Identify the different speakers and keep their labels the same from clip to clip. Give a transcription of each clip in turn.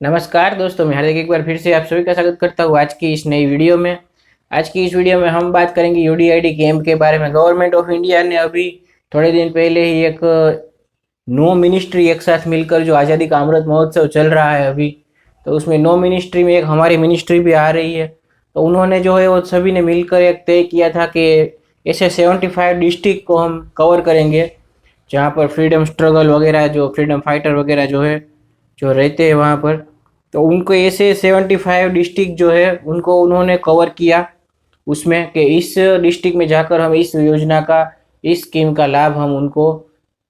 Speaker 1: नमस्कार दोस्तों, मैं हार्दिक एक बार फिर से आप सभी का स्वागत करता हूँ आज की इस नई वीडियो में। आज की इस वीडियो में हम बात करेंगे यूडीआईडी कैंप के बारे में। गवर्नमेंट ऑफ इंडिया ने अभी थोड़े दिन पहले ही एक 9 मिनिस्ट्री एक साथ मिलकर जो आज़ादी का अमृत महोत्सव चल रहा है अभी, तो उसमें 9 मिनिस्ट्री में एक हमारी मिनिस्ट्री भी आ रही है। तो उन्होंने जो है वो सभी ने मिलकर एक तय किया था कि ऐसे 75 डिस्ट्रिक्ट को हम कवर करेंगे जहाँ पर फ्रीडम स्ट्रगल वगैरह, जो फ्रीडम फाइटर वगैरह जो है जो रहते हैं वहाँ पर, तो उनको ऐसे 75 डिस्ट्रिक्ट जो है उनको उन्होंने कवर किया उसमें कि इस डिस्ट्रिक्ट में जाकर हम इस योजना का, इस स्कीम का लाभ हम उनको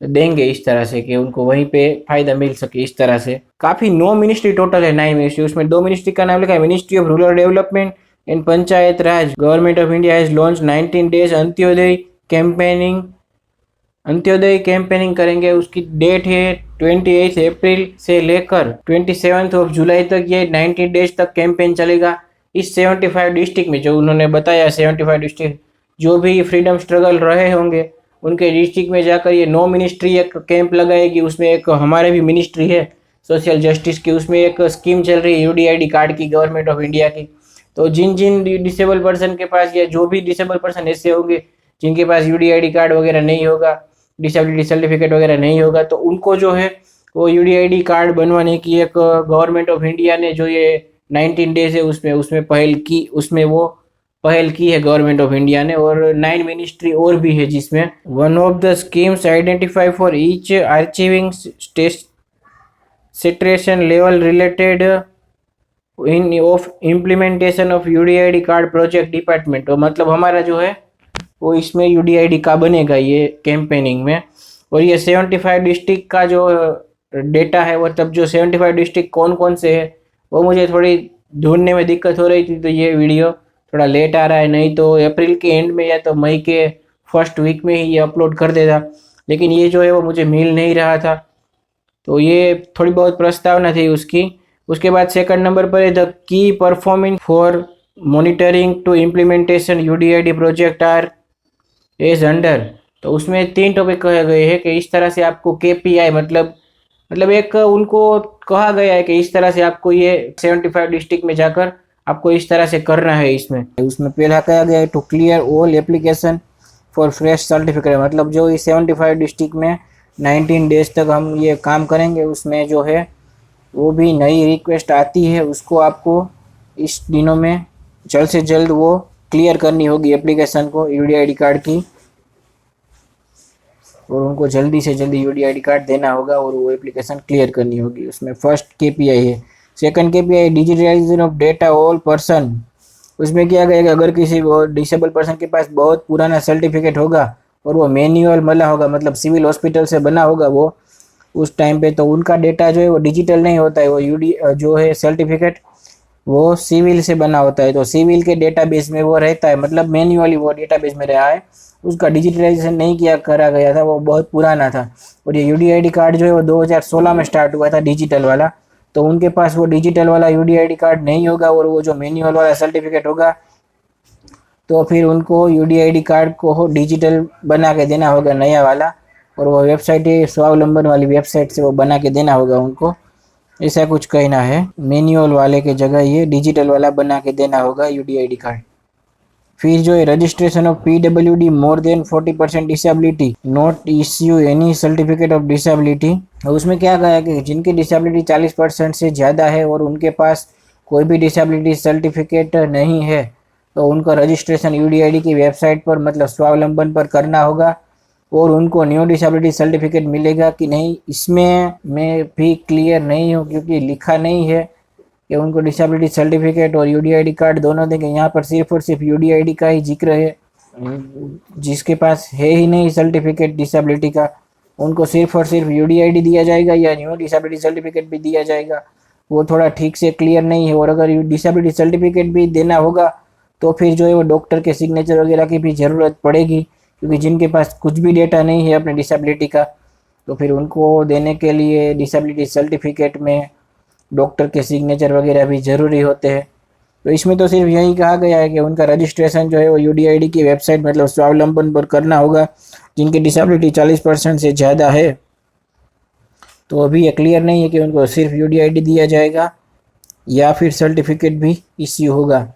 Speaker 1: देंगे, इस तरह से कि उनको वहीं पे फायदा मिल सके। इस तरह से काफ़ी 9 मिनिस्ट्री टोटल है, 9 मिनिस्ट्री। उसमें 2 मिनिस्ट्री का नाम लिखा है ministry of rural development and panchayat Raj. Government of India has launch 19 days Antyodaya campaigning. Antyodaya campaigning करेंगे, उसकी डेट है 28 अप्रैल से लेकर 27 जुलाई तक। ये 90 डेज तक कैंपेन चलेगा। इस 75 डिस्ट्रिक्ट में जो उन्होंने बताया, 75 डिस्ट्रिक्ट जो भी फ्रीडम स्ट्रगल रहे होंगे उनके डिस्ट्रिक्ट में जाकर ये 9 मिनिस्ट्री एक कैंप लगाएगी। उसमें एक हमारे भी मिनिस्ट्री है सोशल जस्टिस की, उसमें एक स्कीम चल रही है यूडीआईडी कार्ड की, गवर्नमेंट ऑफ इंडिया की। तो जिन जिन डिसेबल पर्सन के पास, या जो भी डिसेबल पर्सन ऐसे होंगे जिनके पास यूडीआईडी कार्ड वगैरह नहीं होगा, डिसेबिलिटी सर्टिफिकेट वगैरह नहीं होगा, तो उनको जो है वो यूडीआईडी कार्ड बनवाने की एक गवर्नमेंट ऑफ इंडिया ने जो ये 19 डेज है उसमें पहल की है गवर्नमेंट ऑफ इंडिया ने। और 9 मिनिस्ट्री और भी है जिसमें one of the schemes identify for each achieving saturation level related in of implementation of UDID card project department. तो मतलब हमारा जो है वो इसमें यूडीआईडी का बनेगा ये कैंपेनिंग में। और ये 75 डिस्ट्रिक्ट का जो डेटा है, वो तब जो 75 डिस्ट्रिक्ट कौन कौन से है वो मुझे थोड़ी ढूंढने में दिक्कत हो रही थी, तो ये वीडियो थोड़ा लेट आ रहा है। नहीं तो अप्रैल के एंड में या तो मई के फर्स्ट वीक में ही ये अपलोड कर देता, लेकिन ये जो है वो मुझे मिल नहीं रहा था, तो ये थोड़ी बहुत प्रस्तावना थी उसकी। उसके बाद सेकंड नंबर पर है द की performing for monitoring to implementation UDID project are as under. तो उसमें 3 टॉपिक कहे गए हैं कि इस तरह से आपको केपीआई मतलब एक उनको कहा गया है कि इस तरह से आपको ये 75 डिस्ट्रिक्ट में जाकर आपको इस तरह से करना है। उसमें पहला कहा गया है to clear all application for fresh certificate. मतलब जो इस 75 डिस्ट्रिक्ट में 19 डेज तक हम ये काम करेंगे, उसमें जो है वो भी नई रिक्वेस्ट आती है उसको आपको इस दिनों में जल्द से जल्द वो क्लियर करनी होगी एप्लीकेशन को यूडीआईडी कार्ड की, और उनको जल्दी से जल्दी यूडीआईडी कार्ड देना होगा और वो एप्लीकेशन क्लियर करनी होगी। उसमें फर्स्ट केपीआई है। Second KPI digitalisation of data all person. उसमें क्या गया कि अगर किसी डिसेबल पर्सन के पास बहुत पुराना सर्टिफिकेट होगा और वो मैन्युअल बना होगा, मतलब सिविल हॉस्पिटल से बना होगा वो उस टाइम पे, तो उनका डेटा जो है वो डिजिटल नहीं होता है। वो जो है सर्टिफिकेट वो सिविल से बना होता है, तो सिविल के डेटाबेस में वो रहता है, मतलब मैन्युअली वो डेटाबेस में रहा है, उसका डिजिटलाइजेशन नहीं किया करा गया था, वो बहुत पुराना था। और ये यूडीआईडी कार्ड जो है वो 2016 में स्टार्ट हुआ था डिजिटल वाला, तो उनके पास वो डिजिटल वाला यूडीआईडी कार्ड नहीं होगा और वो जो मैन्युअल वाला सर्टिफिकेट होगा, तो फिर उनको यूडीआईडी कार्ड को डिजिटल बना के देना होगा नया वाला, और वो वेबसाइट है स्वावलंबन वाली वेबसाइट से वो बना के देना होगा उनको, ऐसा कुछ कहना है। मैन्युअल वाले के जगह ये डिजिटल वाला बना के देना होगा यूडीआईडी कार्ड। फिर जो है registration of PWD more than 40% disability not issue any certificate of disability. उसमें क्या कहा है कि जिनकी डिसेबिलिटी 40% से ज़्यादा है और उनके पास कोई भी डिसेबिलिटी सर्टिफिकेट नहीं है, तो उनका रजिस्ट्रेशन यूडीआईडी की वेबसाइट पर, मतलब स्वावलंबन पर करना होगा, और उनको न्यू डिसेबिलिटी सर्टिफिकेट मिलेगा कि नहीं इसमें मैं भी क्लियर नहीं हूँ, क्योंकि लिखा नहीं है कि उनको डिसेबिलिटी सर्टिफिकेट और यूडीआईडी कार्ड दोनों देंगे। यहाँ पर सिर्फ और सिर्फ यूडीआईडी का ही जिक्र है। जिसके पास है ही नहीं सर्टिफिकेट डिसेबिलिटी का, उनको सिर्फ और सिर्फ यूडीआईडी दिया जाएगा या न्यू डिसेबिलिटी सर्टिफिकेट भी दिया जाएगा, वो थोड़ा ठीक से क्लियर नहीं है। और अगर डिसेबिलिटी सर्टिफिकेट भी देना होगा तो फिर जो है वो डॉक्टर के सिग्नेचर वगैरह की भी ज़रूरत पड़ेगी, क्योंकि जिनके पास कुछ भी डेटा नहीं है अपने डिसेबिलिटी का, तो फिर उनको देने के लिए डिसेबिलिटी सर्टिफिकेट में डॉक्टर के सिग्नेचर वगैरह भी ज़रूरी होते हैं। तो इसमें तो सिर्फ यही कहा गया है कि उनका रजिस्ट्रेशन जो है वो यूडीआईडी की वेबसाइट, मतलब स्वावलंबन पर करना होगा जिनकी डिसेबिलिटी 40% से ज़्यादा है। तो अभी ये क्लियर नहीं है कि उनको सिर्फ यूडीआईडी दिया जाएगा या फिर सर्टिफिकेट भी इश्यू होगा।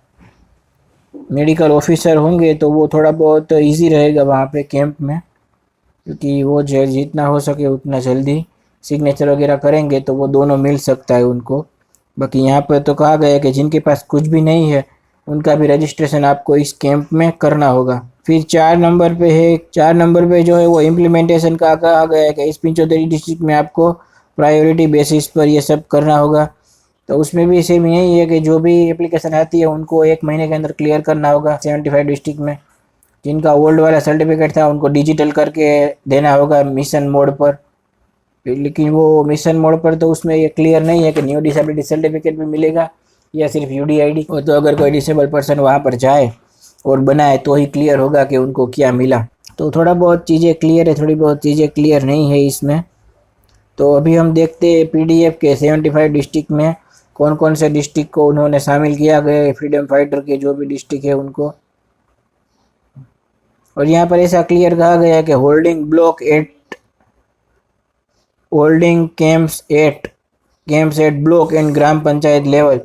Speaker 1: मेडिकल ऑफिसर होंगे तो वो थोड़ा बहुत इजी रहेगा वहाँ पे कैंप में, क्योंकि वो जितना हो सके उतना जल्दी सिग्नेचर वगैरह करेंगे तो वो दोनों मिल सकता है उनको। बाकी यहाँ पर तो कहा गया है कि जिनके पास कुछ भी नहीं है उनका भी रजिस्ट्रेशन आपको इस कैंप में करना होगा। फिर 4 नंबर पे है, 4 नंबर पे जो है वो इम्प्लीमेंटेशन का कहा गया है कि इस 75 डिस्ट्रिक्ट में आपको प्रायोरिटी बेसिस पर ये सब करना होगा। तो उसमें भी सेम यही है कि जो भी एप्लीकेशन आती है उनको 1 महीने के अंदर क्लियर करना होगा 75 डिस्ट्रिक्ट में। जिनका ओल्ड वाला सर्टिफिकेट था उनको डिजिटल करके देना होगा मिशन मोड पर। लेकिन वो मिशन मोड पर तो उसमें ये क्लियर नहीं है कि न्यू डिसेबिलिटी सर्टिफिकेट भी मिलेगा या सिर्फ यूडीआईडी। और तो अगर कोई डिसेबल पर्सन वहाँ पर जाए और बनाए तो ही क्लियर होगा कि उनको क्या मिला। तो थोड़ा बहुत चीज़ें क्लियर है, थोड़ी बहुत चीज़ें क्लियर नहीं है इसमें। तो अभी हम देखते हैं पीडीएफ के 75 डिस्ट्रिक्ट में कौन कौन से डिस्ट्रिक्ट को उन्होंने शामिल किया गया है, फ्रीडम फाइटर के जो भी डिस्ट्रिक्ट है उनको। और यहाँ पर ऐसा क्लियर कहा गया है कि holding camps at block and ग्राम पंचायत लेवल।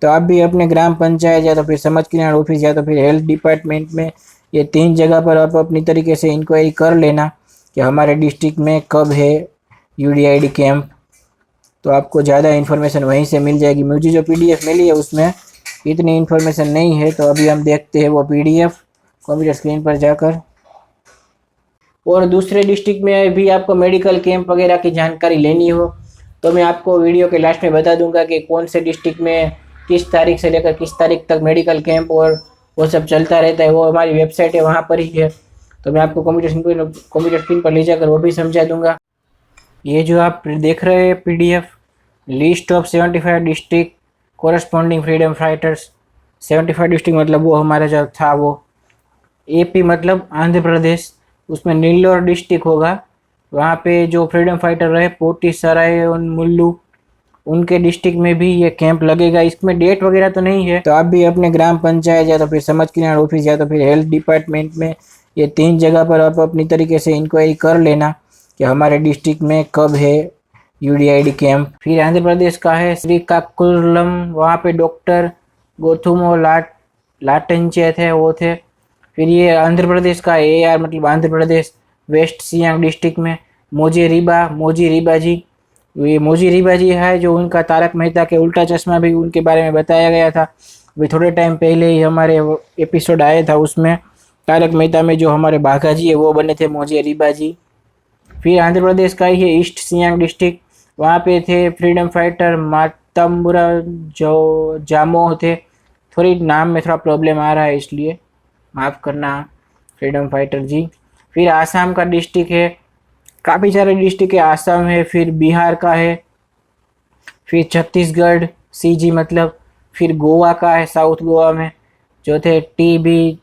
Speaker 1: तो आप भी अपने ग्राम पंचायत या तो फिर समाज कल्याण ऑफिस या तो फिर हेल्थ डिपार्टमेंट में ये 3 जगह पर आप अपनी तरीके से इंक्वायरी कर लेना कि हमारे डिस्ट्रिक्ट में कब है यूडीआईडी कैंप। तो आपको ज़्यादा इन्फॉर्मेशन वहीं से मिल जाएगी। मुझे जो पीडीएफ मिली है उसमें इतनी इन्फॉर्मेशन नहीं है। तो अभी हम देखते हैं वो पीडीएफ कंप्यूटर स्क्रीन पर जाकर। और दूसरे डिस्ट्रिक्ट में भी आपको मेडिकल कैंप वगैरह की जानकारी लेनी हो तो मैं आपको वीडियो के लास्ट में बता दूंगा कि कौन से डिस्ट्रिक्ट में किस तारीख से लेकर किस तारीख तक मेडिकल कैंप और वो सब चलता रहता है। वो हमारी वेबसाइट है, वहाँ पर ही है। तो मैं आपको कंप्यूटर स्क्रीन पर ले जाकर वो भी समझा दूंगा। ये जो आप देख रहे हैं PDF, list of 75 district corresponding freedom fighters. 75 district मतलब वो हमारा जो था वो एपी मतलब आंध्र प्रदेश, उसमें नीलोर डिस्ट्रिक्ट होगा। वहाँ पे जो फ्रीडम फाइटर रहे पोटी सराय और मुल्लू, उनके डिस्ट्रिक्ट में भी ये कैंप लगेगा। इसमें डेट वगैरह तो नहीं है। तो आप भी अपने ग्राम पंचायत या तो फिर समाज कल्याण ऑफिस या तो फिर हेल्थ डिपार्टमेंट में ये 3 जगह पर आप अपनी तरीके से इंक्वायरी कर लेना कि हमारे डिस्ट्रिक्ट में कब है यूडीआईडी कैंप। फिर आंध्र प्रदेश का है श्रीकाकुलम, वहाँ पे डॉक्टर गोथुमो लाटंचे थे, वो थे। फिर ये आंध्र प्रदेश का एआर मतलब आंध्र प्रदेश वेस्ट सियांग डिस्ट्रिक्ट में मोजी रीबा जी, ये मोजी रीबा जी है जो उनका तारक मेहता के उल्टा चश्मा भी उनके बारे में बताया गया था। अभी थोड़े टाइम पहले ही हमारे एपिसोड आया था, उसमें तारक मेहता में जो हमारे बाघा जी है वो बने थे मोजी रीबा जी। फिर आंध्र प्रदेश का ही है ईस्ट सियांग डिस्ट्रिक्ट, वहाँ पे थे फ्रीडम फाइटर मातम्बुरा जो जामो थे। थोड़ी नाम में थोड़ा प्रॉब्लम आ रहा है इसलिए माफ़ करना फ्रीडम फाइटर जी। फिर आसाम का डिस्ट्रिक्ट है, काफ़ी सारे डिस्ट्रिक्ट है। आसाम है, फिर बिहार का है, फिर छत्तीसगढ़ सीजी मतलब, फिर गोवा का है, साउथ गोवा में जो थे टीबी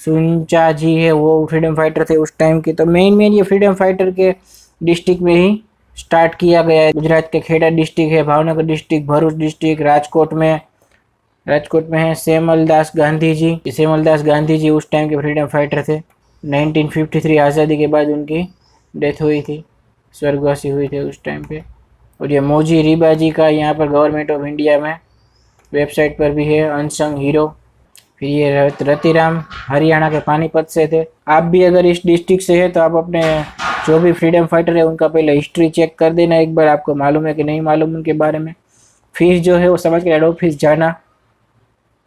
Speaker 1: सुनचा जी है, वो फ्रीडम फाइटर थे उस टाइम के। तो मेन ये फ्रीडम फाइटर के डिस्ट्रिक्ट में ही स्टार्ट किया गया है। गुजरात के खेड़ा डिस्ट्रिक्ट है, भावनगर डिस्ट्रिक्ट, भरूच डिस्ट्रिक्ट, राजकोट में है सेमलदास गांधी जी। सेमलदास गांधी जी उस टाइम के फ्रीडम फाइटर थे। 1953 आज़ादी के बाद उनकी डेथ हुई थी, स्वर्गवासी हुई थे उस टाइम पे। और ये मोजी रीबा जी का यहाँ पर गवर्नमेंट ऑफ इंडिया में वेबसाइट पर भी है अनसंग हीरो। फिर ये रतिराम हरियाणा के पानीपत से थे। आप भी अगर इस डिस्ट्रिक्ट से है तो आप अपने जो भी फ्रीडम फाइटर है उनका पहले हिस्ट्री चेक कर देना एक बार, आपको मालूम है कि नहीं मालूम उनके बारे में। फिर जो है वो समझ के हेड ऑफिस जाना।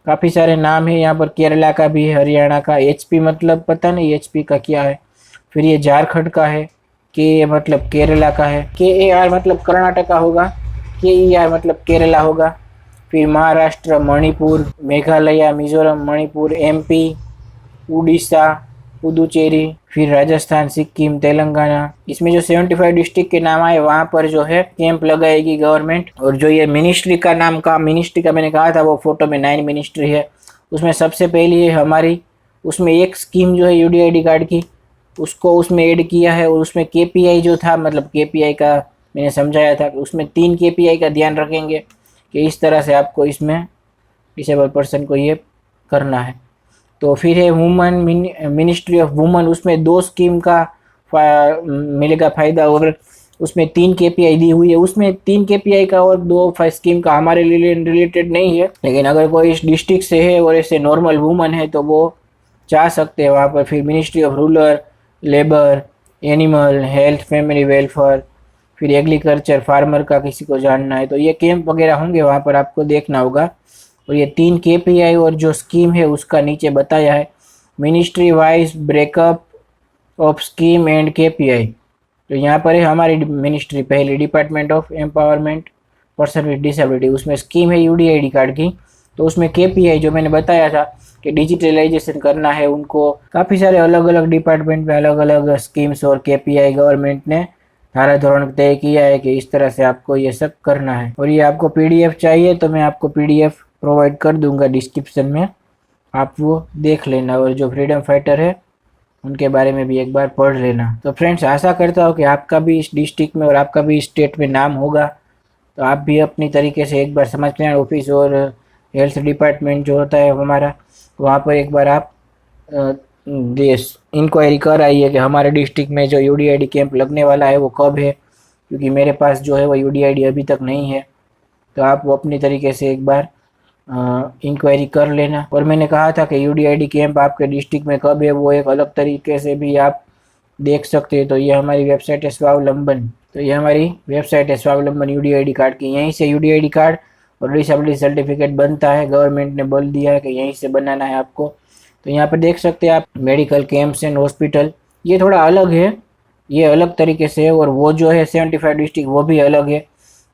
Speaker 1: काफ़ी सारे नाम है यहाँ पर, केरला का भी है, हरियाणा का। एचपी मतलब पता नहीं एचपी का क्या है। फिर ये झारखंड का है, के मतलब केरला का है, के ए आर मतलब कर्नाटका होगा, के ई आर मतलब केरला होगा। फिर महाराष्ट्र, मणिपुर, मेघालय, मिजोरम, मणिपुर, एमपी, उड़ीसा, पुदुचेरी, फिर राजस्थान, सिक्किम, तेलंगाना। इसमें जो 75 डिस्ट्रिक्ट के नाम आए वहाँ पर जो है कैंप लगाएगी गवर्नमेंट। और जो ये मिनिस्ट्री का मिनिस्ट्री का मैंने कहा था वो फोटो में 9 मिनिस्ट्री है, उसमें सबसे पहली है हमारी। उसमें एक स्कीम जो है यूडीआईडी कार्ड की, उसको उसमें ऐड किया है। और उसमें केपीआई जो था, मतलब केपीआई का मैंने समझाया था कि उसमें 3 केपीआई का ध्यान रखेंगे कि इस तरह से आपको इसमें डिसेबल पर्सन को ये करना है। तो फिर है वुमन मिनिस्ट्री ऑफ वुमन, उसमें 2 स्कीम का मिलेगा फ़ायदा। और उसमें 3 केपीआई दी हुई है। उसमें 3 केपीआई का और 2 स्कीम का हमारे लिए रिलेटेड नहीं है, लेकिन अगर कोई इस डिस्ट्रिक्ट से है और ऐसे नॉर्मल वुमन है तो वो जा सकते हैं वहाँ पर। फिर ministry of rural, labour, animal health, family welfare, फिर एग्रीकल्चर, फार्मर का किसी को जानना है तो ये कैंप वगैरह होंगे वहाँ पर, आपको देखना होगा। और ये 3 केपीआई और जो स्कीम है उसका नीचे बताया है, ministry wise breakup of scheme and KPI. तो यहाँ पर है हमारी मिनिस्ट्री, पहली department of empowerment person with disability, उसमें स्कीम है यूडीआईडी कार्ड की। तो उसमें केपीआई जो मैंने बताया था कि डिजिटलाइजेशन करना है उनको, काफ़ी सारे अलग अलग डिपार्टमेंट में अलग अलग स्कीम्स और केपीआई गवर्नमेंट ने धारा धोरण तय किया है कि इस तरह से आपको ये सब करना है। और ये आपको पीडीएफ चाहिए तो मैं आपको पीडीएफ प्रोवाइड कर दूंगा डिस्क्रिप्शन में, आप वो देख लेना। और जो फ्रीडम फाइटर है उनके बारे में भी एक बार पढ़ लेना। तो फ्रेंड्स, आशा करता हूँ कि आपका भी इस डिस्ट्रिक्ट में और आपका भी इस स्टेट में नाम होगा, तो आप भी अपनी तरीके से एक बार समाज कल्याण ऑफिस और हेल्थ डिपार्टमेंट जो होता है हमारा, वहाँ पर एक बार आप इंक्वायरी कर आइए कि हमारे डिस्ट्रिक्ट में जो यूडीआईडी कैंप लगने वाला है वो कब है, क्योंकि मेरे पास जो है वो यूडीआईडी अभी तक नहीं है। तो आप वो अपनी तरीके से एक बार इंक्वायरी कर लेना। और मैंने कहा था कि यूडीआईडी कैंप आपके डिस्ट्रिक्ट में कब है वो एक अलग तरीके से भी आप देख सकते हैं। तो ये हमारी वेबसाइट है स्वावलंबन, तो ये हमारी वेबसाइट है स्वावलंबन यूडीआईडी कार्ड की। यहीं से यूडीआईडी कार्ड और डिसेबिलिटी सर्टिफिकेट बनता है, गवर्नमेंट ने बोल दिया है कि यहीं से बनाना है आपको। तो यहाँ पर देख सकते हैं आप मेडिकल कैंप्स एंड हॉस्पिटल, ये थोड़ा अलग है, ये अलग तरीके से है। और वो जो है 75 डिस्ट्रिक्ट वो भी अलग है।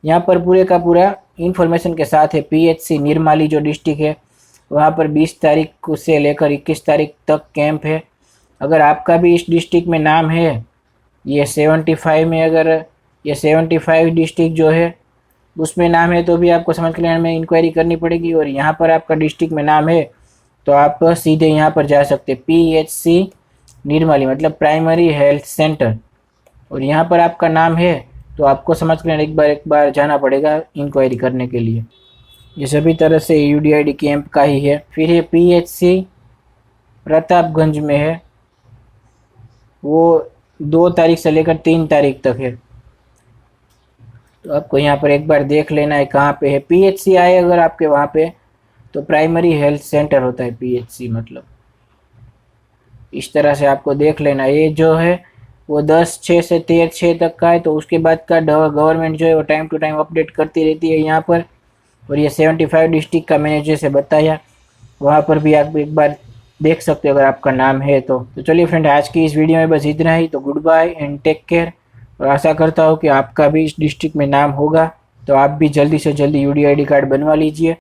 Speaker 1: यहाँ पर पूरे का पूरा इंफॉर्मेशन के साथ है। पीएचसी निर्माली जो डिस्ट्रिक्ट है वहाँ पर 20 तारीख से लेकर 21 तारीख तक कैंप है। अगर आपका भी इस डिस्ट्रिक्ट में नाम है, ये 75 में, अगर ये 75 डिस्ट्रिक्ट जो है उसमें नाम है तो भी आपको समाज कल्याण में इंक्वायरी करनी पड़ेगी। और यहाँ पर आपका डिस्ट्रिक्ट में नाम है तो आप सीधे यहाँ पर जा सकते हैं, पीएचसी निर्माली मतलब प्राइमरी हेल्थ सेंटर। और यहाँ पर आपका नाम है तो आपको समाज कल्याण एक बार जाना पड़ेगा इंक्वायरी करने के लिए। ये सभी तरह से यूडीआईडी कैंप का ही है। फिर ये पीएचसी प्रतापगंज में है, वो 2 तारीख से लेकर 3 तारीख तक है। तो आपको यहाँ पर एक बार देख लेना है कहाँ पे है। पीएचसी आए अगर आपके वहाँ पे तो प्राइमरी हेल्थ सेंटर होता है पीएचसी, मतलब इस तरह से आपको देख लेना। ये जो है वो 10/6 से 13/6 तक का है, तो उसके बाद का गवर्नमेंट जो है वो टाइम टू टाइम अपडेट करती रहती है यहाँ पर। और ये 75 डिस्ट्रिक्ट का मैंने जैसे बताया, वहाँ पर भी आप एक बार देख सकते हो अगर आपका नाम है तो। चलिए फ्रेंड, आज की इस वीडियो में बस इतना ही। तो good bye and take care. और आशा करता हूँ कि आपका भी इस डिस्ट्रिक्ट में नाम होगा, तो आप भी जल्दी से जल्दी यूडीआईडी कार्ड बनवा लीजिए।